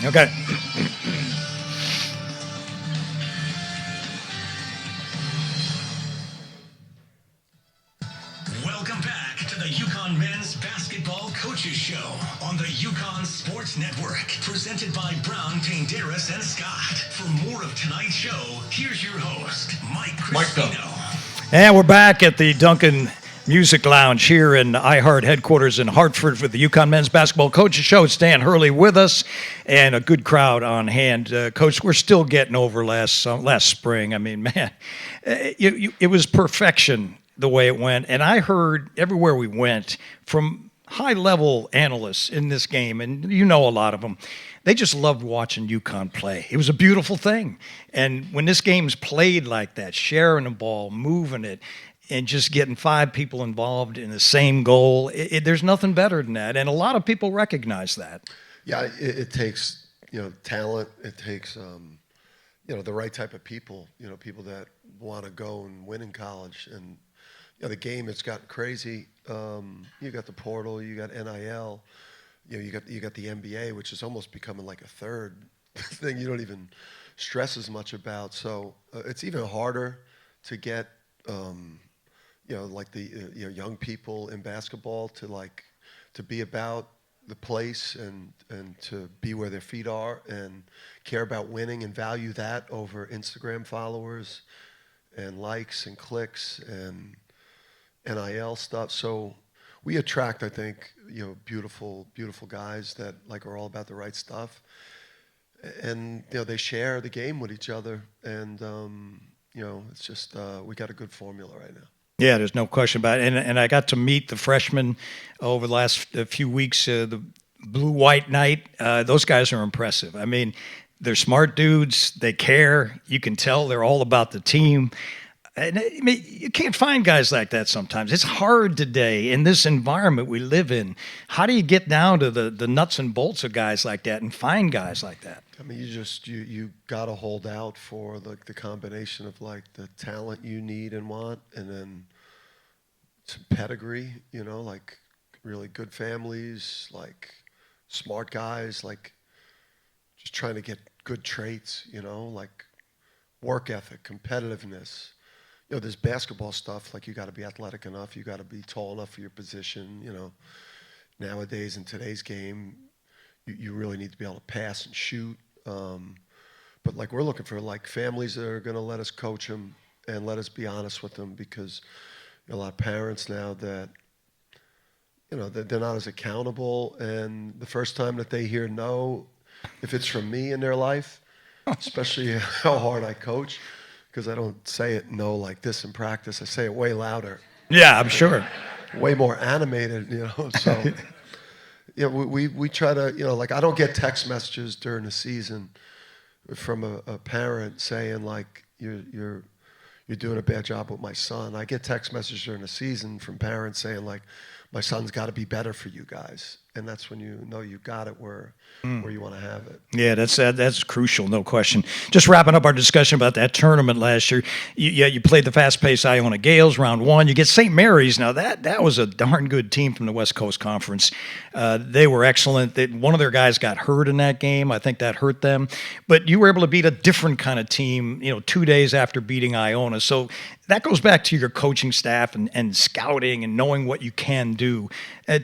Okay. Welcome back to the Uconn Men's Basketball Coaches Show on the Uconn Sports Network, presented by Brown, Painderas, and Scott. For more of tonight's show, here's your host, Mike Cristino. And we're back at the Duncan Music Lounge here in iHeart headquarters in Hartford for the Uconn Men's Basketball Coaches Show. It's Dan Hurley with us and a good crowd on hand. Coach, we're still getting over last spring. I mean, man, it was perfection the way it went. And I heard everywhere we went from high-level analysts in this game, and you know a lot of them, they just loved watching UConn play. It was a beautiful thing. And when this game's played like that, sharing the ball, moving it, and just getting 5 people involved in the same goal, there's nothing better than that. And a lot of people recognize that. Yeah, it takes, talent. It takes, the right type of people, people that want to go and win in college. And, the game, it's gotten crazy. You got the portal, you got NIL, you got the NBA, which is almost becoming like a third thing you don't even stress as much about. So it's even harder to get, like the young people in basketball to be about the place and to be where their feet are and care about winning and value that over Instagram followers and likes and clicks and NIL stuff. So we attract, I think, beautiful guys that are all about the right stuff, and they share the game with each other, and it's just we got a good formula right now. Yeah, there's no question about it. And I got to meet the freshmen over the last few weeks. The Blue-White Night, those guys are impressive. I mean, they're smart dudes. They care. You can tell they're all about the team. And you can't find guys like that sometimes. It's hard today in this environment we live in. How do you get down to the nuts and bolts of guys like that and find guys like that? I mean, you got to hold out for the combination of the talent you need and want, and then some pedigree, really good families, smart guys, just trying to get good traits, work ethic, competitiveness. There's basketball stuff, you got to be athletic enough, you got to be tall enough for your position, Nowadays in today's game, you really need to be able to pass and shoot. But we're looking for families that are going to let us coach them and let us be honest with them, because a lot of parents now that they're not as accountable, and the first time that they hear no, if it's from me in their life, especially how hard I coach, because I don't say it no like this in practice, I say it way louder. Yeah, I'm sure. Way more animated, so we try to, I don't get text messages during the season from a parent saying you're doing a bad job with my son. I get text messages during the season from parents saying my son's got to be better for you guys, and that's when you know you got it where you want to have it. Yeah, that's crucial, no question. Just wrapping up our discussion about that tournament last year. You played the fast-paced Iona Gales round 1. You get St. Mary's. Now that was a darn good team from the West Coast Conference. They were excellent. One of their guys got hurt in that game. I think that hurt them. But you were able to beat a different kind of team, 2 days after beating Iona. So that goes back to your coaching staff and scouting and knowing what you can do.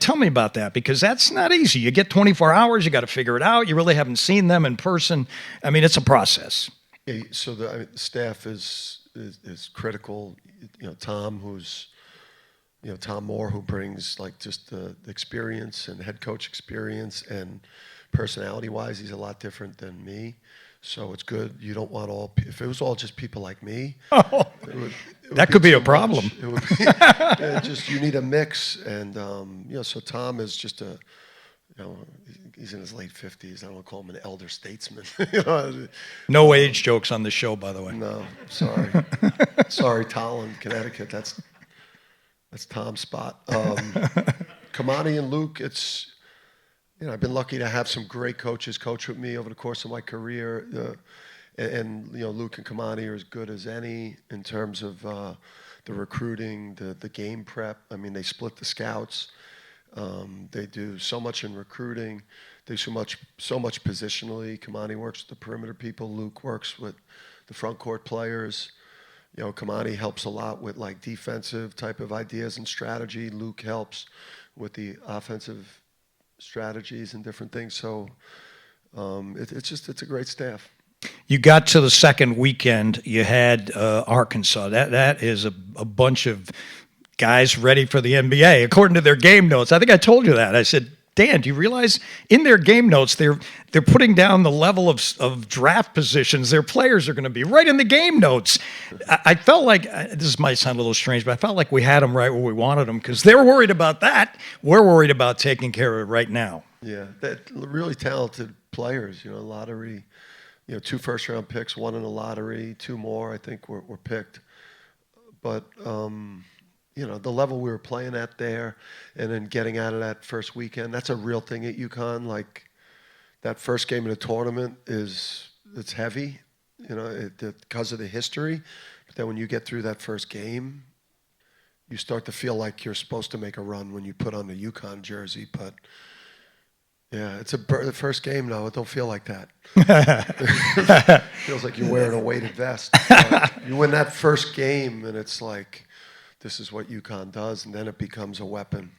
Tell me about that, because that's not easy. You get 24 hours, you got to figure it out. You really haven't seen them in person. I mean, it's a process. Yeah, so the staff is critical. Tom, Tom Moore, who brings just the experience and head coach experience, and personality-wise, he's a lot different than me. So it's good. You don't want if it was all just people like me, that could be a problem. It would be, you need a mix. And, so Tom is just he's in his late 50s. I don't want to call him an elder statesman. No age jokes on the show, by the way. No, sorry. Sorry, Tolland, Connecticut. That's Tom's spot. Kamani and Luke, I've been lucky to have some great coaches coach with me over the course of my career. And Luke and Kamani are as good as any in terms of the recruiting, the game prep. I mean, they split the scouts. They do so much in recruiting. They do so much positionally. Kamani works with the perimeter people. Luke works with the front court players. You know, Kamani helps a lot with like defensive type of ideas and strategy. Luke helps with the offensive strategies and different things. So it's a great staff. You got to the second weekend. You had Arkansas. That is a bunch of guys ready for the NBA, according to their game notes. I think I told you that. I said, Dan, do you realize in their game notes they're putting down the level of draft positions their players are going to be right in the game notes? I felt like this might sound a little strange, but I felt like we had them right where we wanted them because they're worried about that. We're worried about taking care of it right now. Yeah, that really talented players. You know, lottery. You know, 2 first-round picks, 1 in the lottery, 2 more I think were picked. But you know, the level we were playing at there, and then getting out of that first weekend, that's a real thing at Uconn. Like that first game of the tournament it's heavy, you know, because of the history. But then when you get through that first game, you start to feel like you're supposed to make a run when you put on the Uconn jersey. But yeah, it's the first game now. It don't feel like that. It feels like you're wearing a weighted vest. You win that first game, and it's like, this is what Uconn does, and then it becomes a weapon.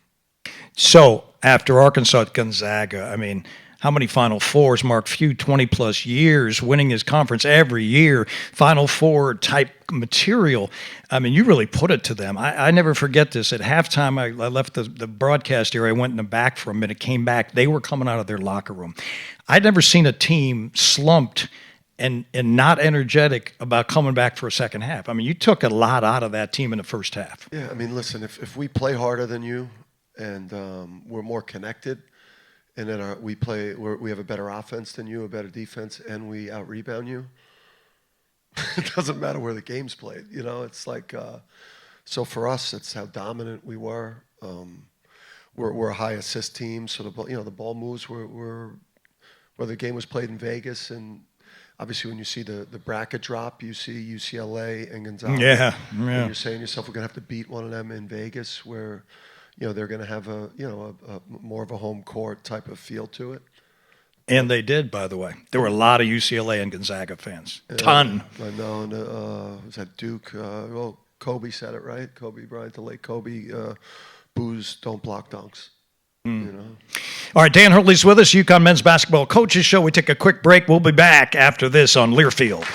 So after Arkansas at Gonzaga, I mean, how many Final Fours? Mark Few, 20-plus years, winning his conference every year, Final Four type material. I mean, you really put it to them. I never forget this. At halftime, I left the broadcast area. I went in the back for a minute, came back. They were coming out of their locker room. I'd never seen a team slumped and not energetic about coming back for a second half. I mean, you took a lot out of that team in the first half. Yeah, I mean, listen, if we play harder than you and we're more connected, and then we have a better offense than you, a better defense, and we out-rebound you, it doesn't matter where the game's played. You know, it's like, so for us, it's how dominant we were. We're a high assist team, so the ball moves where the game was played in Vegas, and obviously, when you see the bracket drop, you see UCLA and Gonzaga. Yeah. And you're saying to yourself, we're going to have to beat one of them in Vegas, where they're going to have a more of a home court type of feel to it. And they did, by the way. There were a lot of UCLA and Gonzaga fans. Ton. I know. And was that Duke? Well, Kobe said it, right? Kobe Bryant, the late Kobe. Boos don't block dunks. You know. All right, Dan Hurley's with us, Uconn Men's Basketball Coaches Show. We take a quick break. We'll be back after this on Learfield.